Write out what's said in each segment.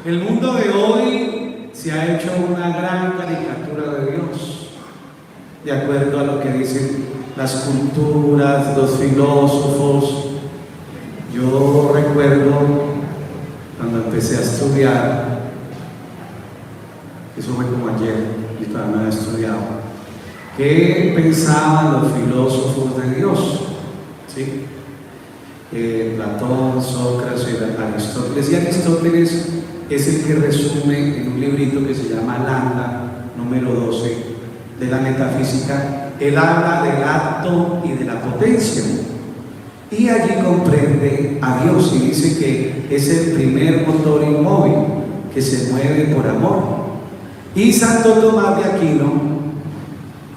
El mundo de hoy se ha hecho una gran caricatura de Dios, de acuerdo a lo que dicen las culturas, los filósofos. Yo recuerdo cuando empecé a estudiar, eso fue como ayer, y todavía no había estudiado, ¿qué pensaban los filósofos de Dios? ¿Sí? Platón, Sócrates, Aristóteles. Y Aristóteles es el que resume en un librito que se llama Landa, número 12, de la metafísica. Él habla del acto y de la potencia. Y allí comprende a Dios y dice que es el primer motor inmóvil que se mueve por amor. Y Santo Tomás de Aquino,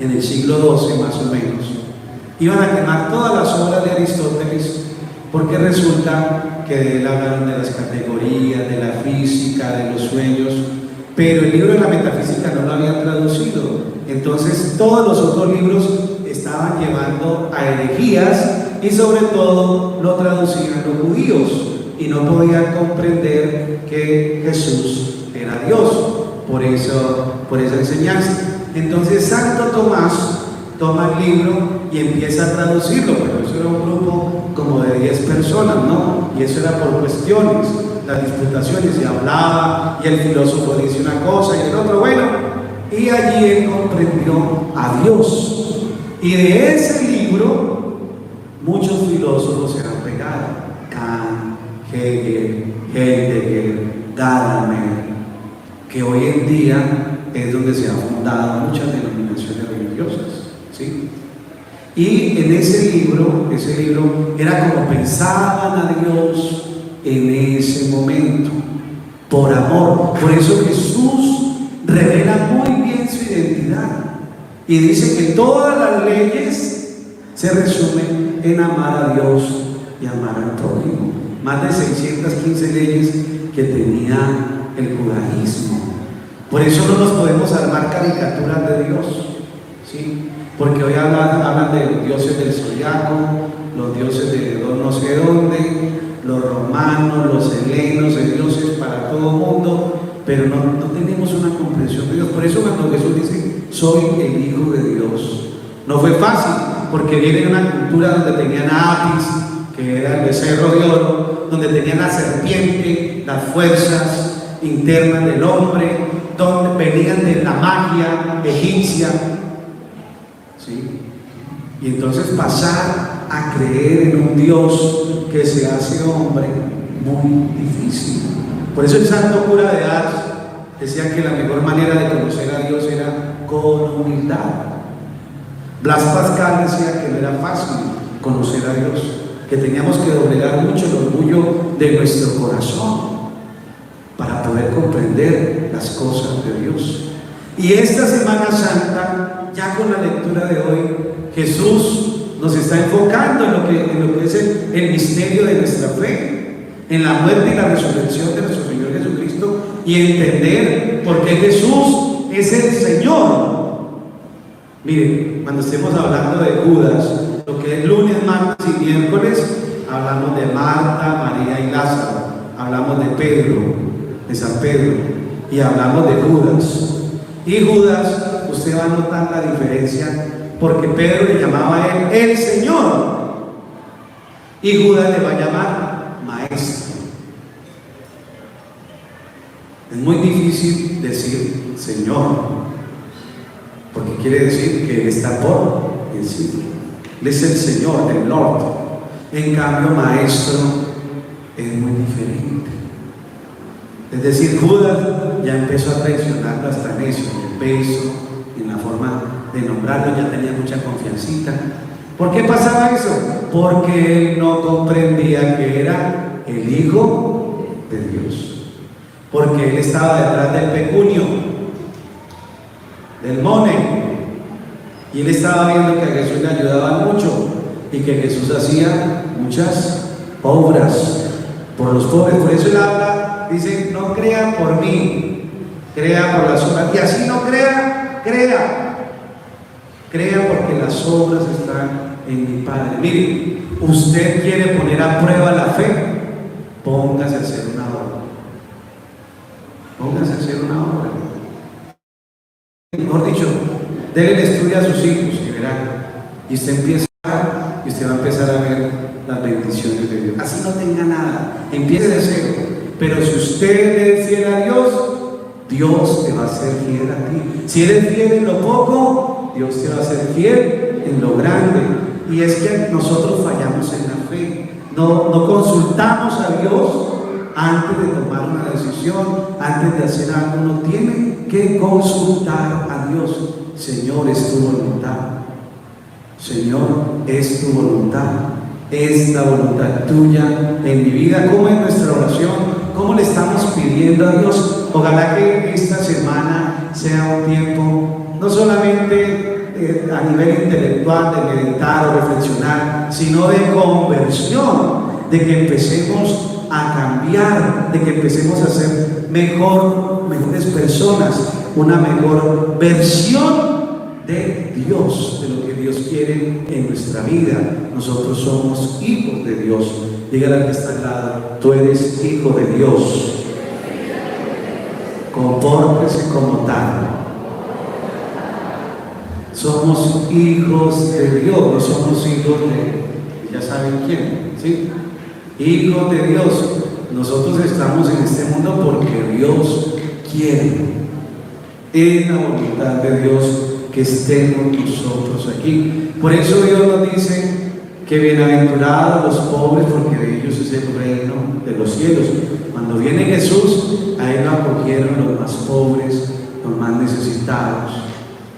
en el siglo XII más o menos, iban a quemar todas las obras de Aristóteles, porque resulta que de él hablaron de las categorías, de la física, de los sueños, pero el libro de la metafísica no lo habían traducido. Entonces todos los otros libros estaban llevando a herejías, y sobre todo lo traducían los judíos y no podían comprender que Jesús era Dios por esa enseñanza. Entonces Santo Tomás toma el libro y empieza a traducirlo, pero eso era un grupo como de 10 personas, ¿no? Y eso era por cuestiones, las disputaciones, y hablaba, y el filósofo dice una cosa y el otro, bueno, y allí él comprendió a Dios. Y de ese libro muchos filósofos se han pegado: Kant, Hegel, Heidegger, Gadamer, que hoy en día es donde se han fundado muchas denominaciones religiosas, ¿sí? Y en ese libro era como pensaban a Dios en ese momento, por amor. Por eso Jesús revela muy bien su identidad y dice que todas las leyes se resumen en amar a Dios y amar al prójimo. Más de 615 leyes que tenía el judaísmo. Por eso no nos podemos armar caricaturas de Dios, ¿sí? Porque hoy hablan de los dioses del zodiaco, los dioses de no sé dónde, los romanos, los helenos, de dioses para todo el mundo, pero no tenemos una comprensión de Dios. Por eso cuando Jesús dice, soy el Hijo de Dios, no fue fácil, porque viene de una cultura donde tenían a Apis, que era el becerro de oro, donde tenían la serpiente, las fuerzas internas del hombre, donde venían de la magia egipcia, ¿sí? Y entonces pasar a creer en un Dios que se hace hombre, muy difícil. Por eso el santo cura de Ars decía que la mejor manera de conocer a Dios era con humildad. Blas Pascal decía que no era fácil conocer a Dios, que teníamos que doblegar mucho el orgullo de nuestro corazón para poder comprender las cosas de Dios. Y esta Semana Santa, ya con la lectura de hoy, Jesús nos está enfocando en lo que es el misterio de nuestra fe, en la muerte y la resurrección de nuestro Señor Jesucristo, y entender por qué Jesús es el Señor. Miren, cuando estemos hablando de Judas, lo que es lunes, martes y miércoles, hablamos de Marta, María y Lázaro, hablamos de Pedro, de San Pedro, y hablamos de Judas. Y Judas, usted va a notar la diferencia, porque Pedro le llamaba a él el Señor, y Judas le va a llamar Maestro. Es muy difícil decir Señor, porque quiere decir que Él está por encima. Él es el Señor, el Lord. En cambio, Maestro es muy diferente. Es decir, Judas ya empezó a traicionarlo hasta en eso, en el beso, en la forma de nombrarlo, ya tenía mucha confiancita. ¿Por qué pasaba eso? Porque él no comprendía que era el Hijo de Dios. Porque él estaba detrás del pecunio, del money, y él estaba viendo que a Jesús le ayudaban mucho y que Jesús hacía muchas obras por los pobres. Por eso él habla, dice, no crea por mí, crea por las obras, y así no crea, crea porque las obras están en mi Padre. Mire, usted quiere poner a prueba la fe, póngase a hacer una obra. Póngase a hacer una obra. Mejor dicho, déle el estudio a sus hijos y verán. Y usted empieza y usted va a empezar a ver las bendiciones de Dios. Así no tenga nada, empiece de cero. Pero si usted le es fiel a Dios, Dios te va a ser fiel a ti. Si eres fiel en lo poco, Dios te va a ser fiel en lo grande. Y es que nosotros fallamos en la fe. No consultamos a Dios antes de tomar una decisión, antes de hacer algo. Uno tiene que consultar a Dios. Señor, es tu voluntad. Señor, es tu voluntad. Es la voluntad tuya en mi vida. ¿Cómo es nuestra oración? ¿Cómo le estamos pidiendo a Dios? Ojalá que esta semana sea un tiempo no solamente a nivel intelectual de meditar o reflexionar, sino de conversión, de que empecemos a cambiar, de que empecemos a ser mejores personas, una mejor versión de Dios, de lo que Dios quiere en nuestra vida. Nosotros somos hijos de Dios. Dígale al que está al lado: tú eres hijo de Dios. Compórtese como tal. Somos hijos de Dios, no somos hijos de, ya saben quién, ¿sí? Hijos de Dios. Nosotros estamos en este mundo porque Dios quiere. Es la voluntad de Dios que estemos nosotros aquí. Por eso Dios nos dice que bienaventurados los pobres, porque de ellos es el reino de los cielos. Cuando viene Jesús, a Él lo acogieron los más pobres, los más necesitados,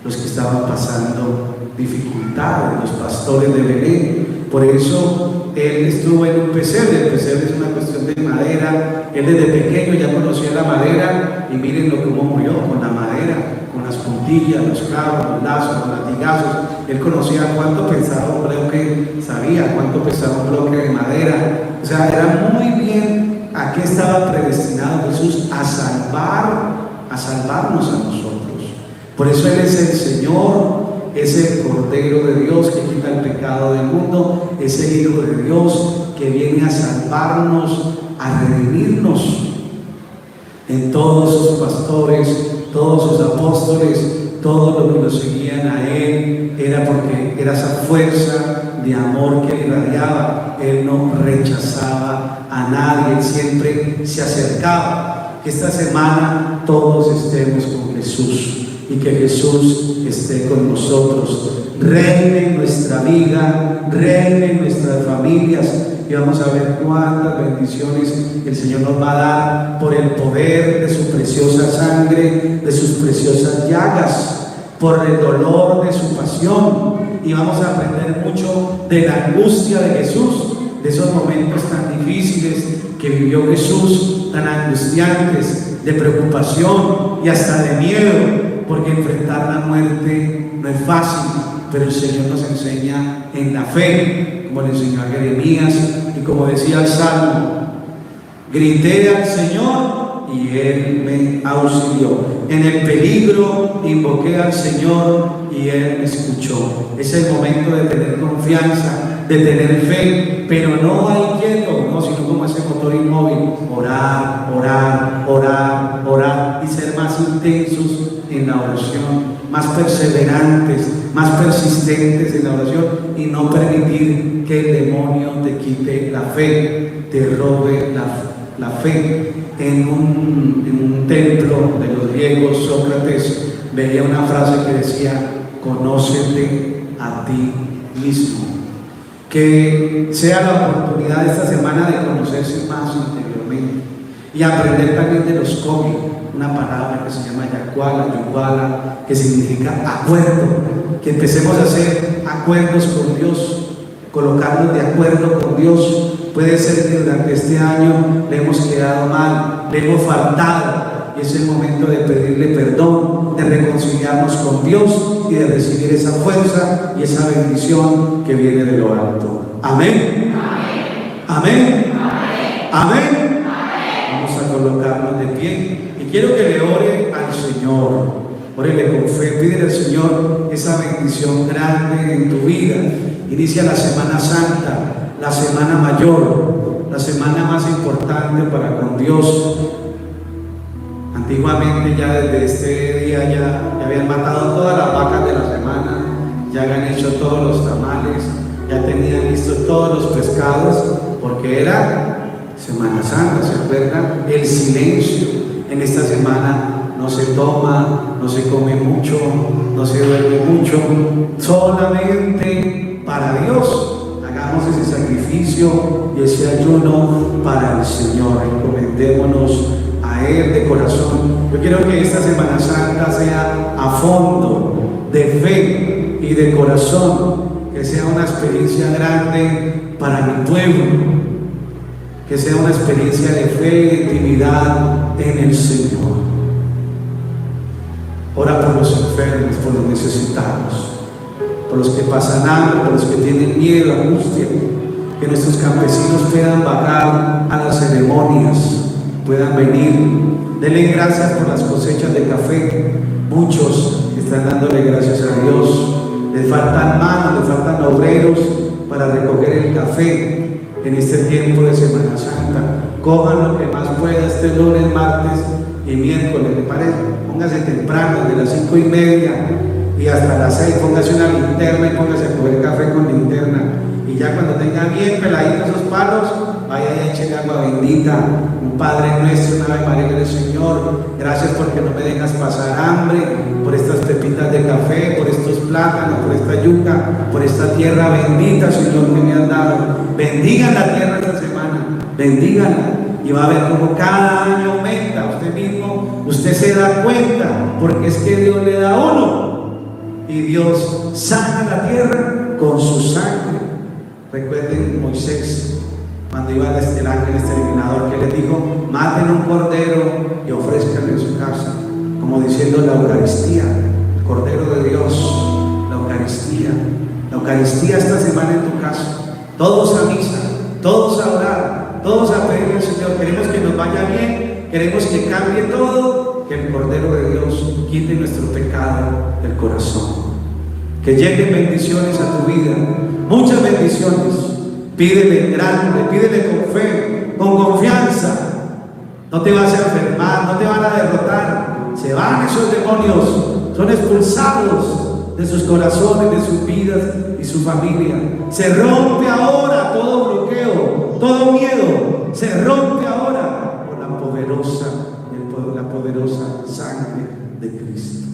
los que estaban pasando dificultades, los pastores de Belén. Por eso Él estuvo en un pesebre. El pesebre es una cuestión de madera. Él desde pequeño ya conocía la madera, y miren lo que murió con la madera, con las puntillas, los clavos, los lazos, los latigazos. Él conocía cuánto pesaba un bloque, sabía cuánto pesaba un bloque de madera. O sea, era muy bien a qué estaba predestinado Jesús: a salvarnos a nosotros. Por eso Él es el Señor, es el Cordero de Dios que quita el pecado del mundo, es el Hijo de Dios que viene a salvarnos, a redimirnos. En todos sus pastores, todos sus apóstoles, todos los que lo seguían a Él, era porque era esa fuerza de amor que irradiaba. Él no rechazaba a nadie, Él siempre se acercaba. Que esta semana todos estemos con Jesús y que Jesús esté con nosotros, reine en nuestra vida, reine en nuestras familias, y vamos a ver cuántas bendiciones el Señor nos va a dar por el poder de su preciosa sangre, de sus preciosas llagas, por el dolor de su pasión. Y vamos a aprender mucho de la angustia de Jesús, de esos momentos tan difíciles que vivió Jesús, tan angustiantes, de preocupación y hasta de miedo, porque enfrentar la muerte no es fácil, pero el Señor nos enseña en la fe, como le enseñó a Jeremías, y como decía el Salmo: grité al Señor y Él me auxilió. En el peligro invoqué al Señor y Él me escuchó. Es el momento de tener confianza, de tener fe, pero no hay quieto, no, sino como ese motor inmóvil: orar, orar, orar, orar, y ser más intensos en la oración, más perseverantes, más persistentes en la oración, y no permitir que el demonio te quite la fe, te robe la fe. En un templo de los griegos, Sócrates veía una frase que decía: conócete a ti mismo. Que sea la oportunidad esta semana de conocerse más interiormente y aprender también de los komi, una palabra que se llama yuguala, que significa acuerdo. Que empecemos a hacer acuerdos con Dios, colocarnos de acuerdo con Dios. Puede ser que durante este año le hemos quedado mal, le hemos faltado, y es el momento de pedirle perdón, de reconciliarnos con Dios y de recibir esa fuerza y esa bendición que viene de lo alto. Amén. Amén. Amén. Amén. Vamos a colocarnos de pie y quiero que le ore al Señor. Órele con fe, pídele al Señor esa bendición grande en tu vida. Inicia la Semana Santa, la semana mayor, la semana más importante para con Dios. Antiguamente ya desde este día ya habían matado todas las vacas de la semana, ya habían hecho todos los tamales, ya tenían listos todos los pescados, porque era Semana Santa, ¿se acuerdan? El silencio. En esta semana no se toma, no se come mucho, no se duerme mucho, solamente para Dios. Hagamos ese sacrificio y ese ayuno para el Señor. Encomendémonos a Él de corazón. Yo quiero que esta Semana Santa sea a fondo, de fe y de corazón, que sea una experiencia grande para mi pueblo, que sea una experiencia de fe y de intimidad en el Señor. Ora por los enfermos, por los necesitados, por los que pasan hambre, por los que tienen miedo, angustia, que nuestros campesinos puedan bajar a las ceremonias, puedan venir. Denle gracias por las cosechas de café. Muchos están dándole gracias a Dios. Les faltan manos, les faltan obreros para recoger el café en este tiempo de Semana Santa. Cojan lo que más pueda este lunes, martes y miércoles, ¿le parece? Póngase temprano, desde las 5:30 y hasta las 6, póngase una linterna y póngase a coger café con linterna. Y ya cuando tenga bien peladitos esos palos, vaya y eche agua bendita, un Padre Nuestro, una Ave María del Señor. Gracias porque no me dejas pasar hambre, por estas pepitas de café, por estos plátanos, por esta yuca, por esta tierra bendita, Señor, que me has dado. Bendiga la tierra esta semana, bendígala. Y va a ver como cada año aumenta. Usted mismo, usted se da cuenta, porque es que Dios le da a uno. Y Dios sana la tierra con su sangre. Recuerden Moisés, cuando iba el ángel exterminador, que le dijo: maten un cordero y ofrezcanlo en su casa, como diciendo la Eucaristía, el Cordero de Dios, la Eucaristía esta semana en tu casa, todos a misa, todos a orar, todos a pedirle al Señor. Queremos que nos vaya bien, queremos que cambie todo, que el Cordero de Dios quite nuestro pecado del corazón, que lleguen bendiciones a tu vida, muchas bendiciones. Pídele grande, pídele con fe, con confianza. No te vas a enfermar, no te van a derrotar. Se van esos demonios, son expulsados de sus corazones, de sus vidas y su familia. Se rompe ahora todo bloqueo, todo miedo. Se rompe ahora por la poderosa sangre de Cristo.